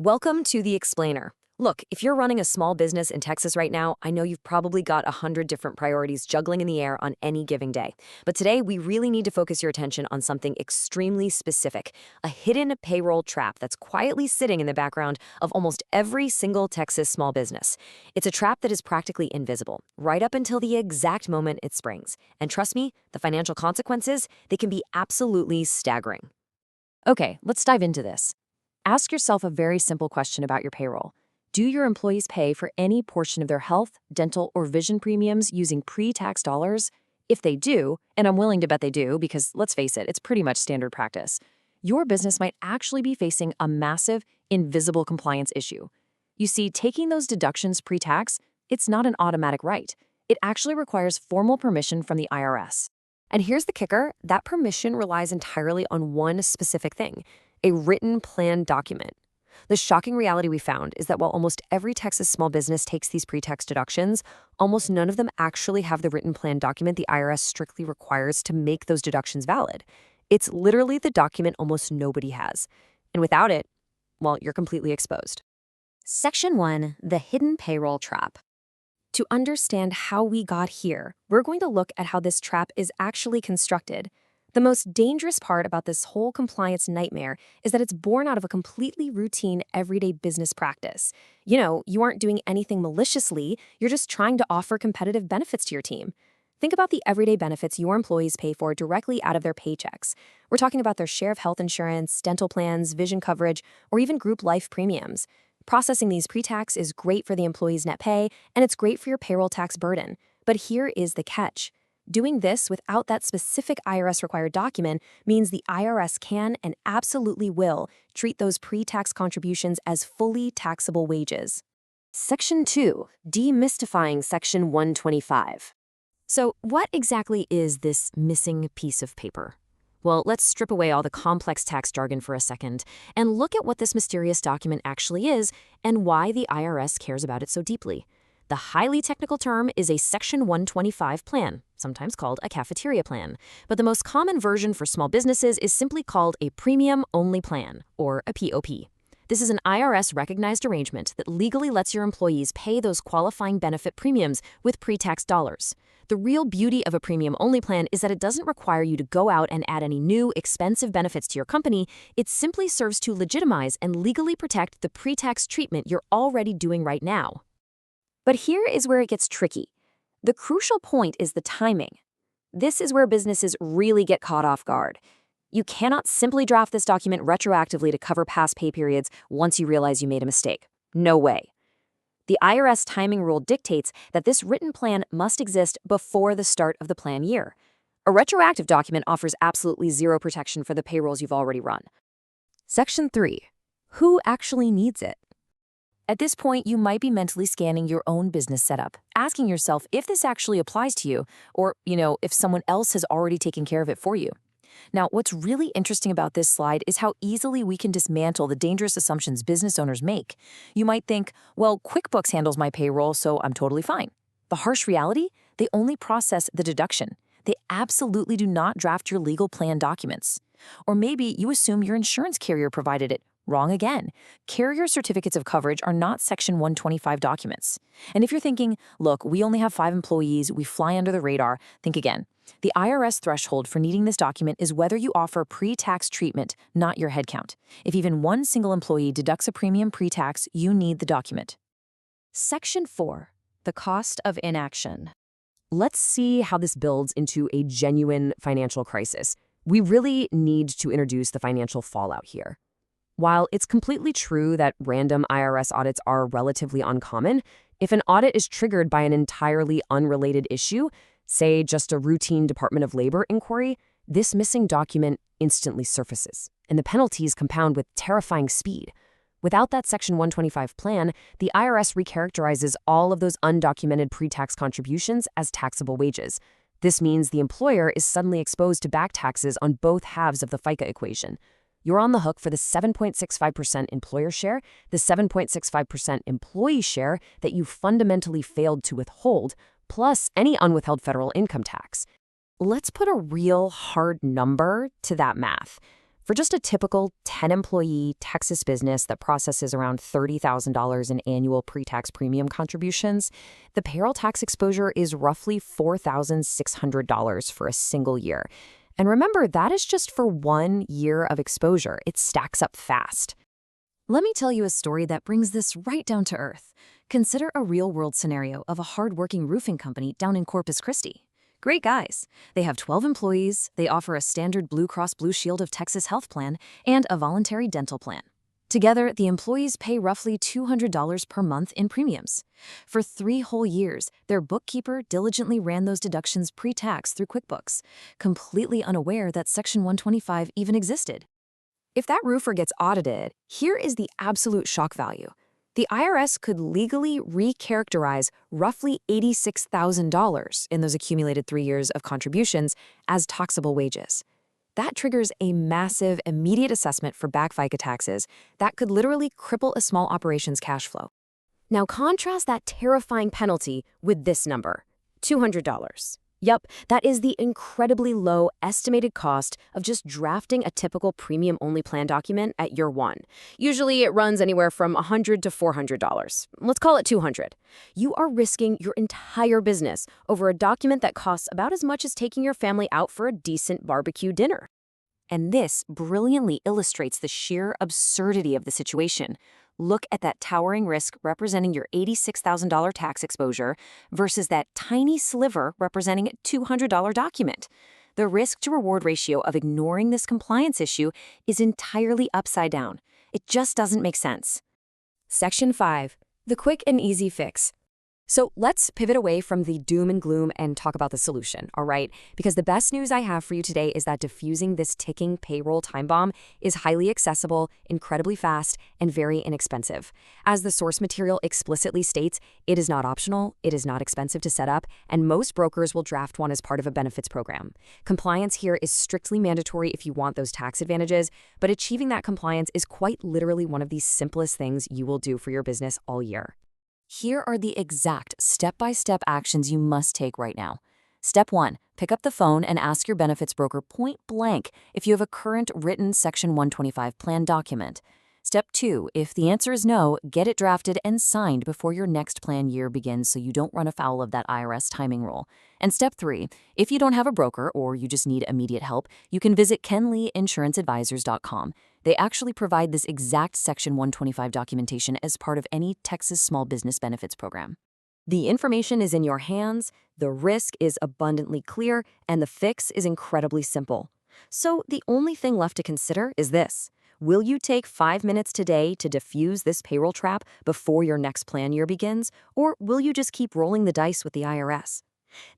Welcome to The Explainer. Look, if you're running a small business in Texas right now, I know you've probably got 100 different priorities juggling in the air on any given day. But today, we really need to focus your attention on something extremely specific, a hidden payroll trap that's quietly sitting in the background of almost every single Texas small business. It's a trap that is practically invisible, right up until the exact moment it springs. And trust me, the financial consequences, they can be absolutely staggering. Okay, let's dive into this. Ask yourself a very simple question about your payroll. Do your employees pay for any portion of their health, dental, or vision premiums using pre-tax dollars? If they do, and I'm willing to bet they do because, let's face it, it's pretty much standard practice, your business might actually be facing a massive, invisible compliance issue. You see, taking those deductions pre-tax, it's not an automatic right. It actually requires formal permission from the IRS. And here's the kicker, that permission relies entirely on one specific thing, a written plan document. The shocking reality we found is that while almost every Texas small business takes these pre-tax deductions, almost none of them actually have the written plan document the IRS strictly requires to make those deductions valid. It's literally the document almost nobody has. And without it, well, you're completely exposed. Section 1, the hidden payroll trap. To understand how we got here, we're going to look at how this trap is actually constructed. The most dangerous part about this whole compliance nightmare is that it's born out of a completely routine, everyday business practice. You aren't doing anything maliciously, you're just trying to offer competitive benefits to your team. Think about the everyday benefits your employees pay for directly out of their paychecks. We're talking about their share of health insurance, dental plans, vision coverage, or even group life premiums. Processing these pre-tax is great for the employee's net pay, and it's great for your payroll tax burden. But here is the catch. Doing this without that specific IRS-required document means the IRS can and absolutely will treat those pre-tax contributions as fully taxable wages. Section 2, demystifying Section 125. So what exactly is this missing piece of paper? Well, let's strip away all the complex tax jargon for a second and look at what this mysterious document actually is and why the IRS cares about it so deeply. The highly technical term is a Section 125 plan, sometimes called a cafeteria plan, but the most common version for small businesses is simply called a premium-only plan, or a POP. This is an IRS-recognized arrangement that legally lets your employees pay those qualifying benefit premiums with pre-tax dollars. The real beauty of a premium-only plan is that it doesn't require you to go out and add any new, expensive benefits to your company. It simply serves to legitimize and legally protect the pre-tax treatment you're already doing right now. But here is where it gets tricky. The crucial point is the timing. This is where businesses really get caught off guard. You cannot simply draft this document retroactively to cover past pay periods once you realize you made a mistake. No way. The IRS timing rule dictates that this written plan must exist before the start of the plan year. A retroactive document offers absolutely zero protection for the payrolls you've already run. Section 3. Who actually needs it? At this point, you might be mentally scanning your own business setup, asking yourself if this actually applies to you, or, if someone else has already taken care of it for you. Now, what's really interesting about this slide is how easily we can dismantle the dangerous assumptions business owners make. You might think, well, QuickBooks handles my payroll, so I'm totally fine. The harsh reality? They only process the deduction. They absolutely do not draft your legal plan documents. Or maybe you assume your insurance carrier provided it. Wrong again. Carrier certificates of coverage are not Section 125 documents. And if you're thinking, look, we only have 5 employees, we fly under the radar, think again. The IRS threshold for needing this document is whether you offer pre-tax treatment, not your headcount. If even one single employee deducts a premium pre-tax, you need the document. Section 4, the cost of inaction. Let's see how this builds into a genuine financial crisis. We really need to introduce the financial fallout here. While it's completely true that random IRS audits are relatively uncommon, if an audit is triggered by an entirely unrelated issue, say just a routine Department of Labor inquiry, this missing document instantly surfaces, and the penalties compound with terrifying speed. Without that Section 125 plan, the IRS recharacterizes all of those undocumented pre-tax contributions as taxable wages. This means the employer is suddenly exposed to back taxes on both halves of the FICA equation. You're on the hook for the 7.65% employer share, the 7.65% employee share that you fundamentally failed to withhold, plus any unwithheld federal income tax. Let's put a real hard number to that math. For just a typical 10-employee Texas business that processes around $30,000 in annual pre-tax premium contributions, the payroll tax exposure is roughly $4,600 for a single year. And remember, that is just for 1 year of exposure. It stacks up fast. Let me tell you a story that brings this right down to earth. Consider a real-world scenario of a hard-working roofing company down in Corpus Christi. Great guys. They have 12 employees, they offer a standard Blue Cross Blue Shield of Texas health plan, and a voluntary dental plan. Together, the employees pay roughly $200 per month in premiums. For 3 whole years, their bookkeeper diligently ran those deductions pre-tax through QuickBooks, completely unaware that Section 125 even existed. If that roofer gets audited, here is the absolute shock value. The IRS could legally recharacterize roughly $86,000 in those accumulated 3 years of contributions as taxable wages. That triggers a massive, immediate assessment for back FICA taxes that could literally cripple a small operation's cash flow. Now contrast that terrifying penalty with this number, $200. Yup, that is the incredibly low estimated cost of just drafting a typical premium-only plan document at year 1. Usually it runs anywhere from $100 to $400. Let's call it $200. You are risking your entire business over a document that costs about as much as taking your family out for a decent barbecue dinner. And this brilliantly illustrates the sheer absurdity of the situation. Look at that towering risk representing your $86,000 tax exposure versus that tiny sliver representing a $200 document. The risk-to-reward ratio of ignoring this compliance issue is entirely upside down. It just doesn't make sense. Section 5. The quick and easy fix. So let's pivot away from the doom and gloom and talk about the solution, all right? Because the best news I have for you today is that diffusing this ticking payroll time bomb is highly accessible, incredibly fast, and very inexpensive. As the source material explicitly states, it is not optional, it is not expensive to set up, and most brokers will draft one as part of a benefits program. Compliance here is strictly mandatory if you want those tax advantages, but achieving that compliance is quite literally one of the simplest things you will do for your business all year. Here are the exact step-by-step actions you must take right now. Step 1. Pick up the phone and ask your benefits broker point blank if you have a current written Section 125 plan document. Step 2. If the answer is no, get it drafted and signed before your next plan year begins so you don't run afoul of that IRS timing rule. And Step 3. If you don't have a broker or you just need immediate help, you can visit kenleeinsuranceadvisors.com. They actually provide this exact Section 125 documentation as part of any Texas small business benefits program. The information is in your hands, the risk is abundantly clear, and the fix is incredibly simple. So the only thing left to consider is this. Will you take 5 minutes today to diffuse this payroll trap before your next plan year begins, or will you just keep rolling the dice with the IRS?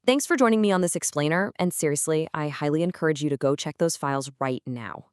Thanks for joining me on this explainer, and seriously, I highly encourage you to go check those files right now.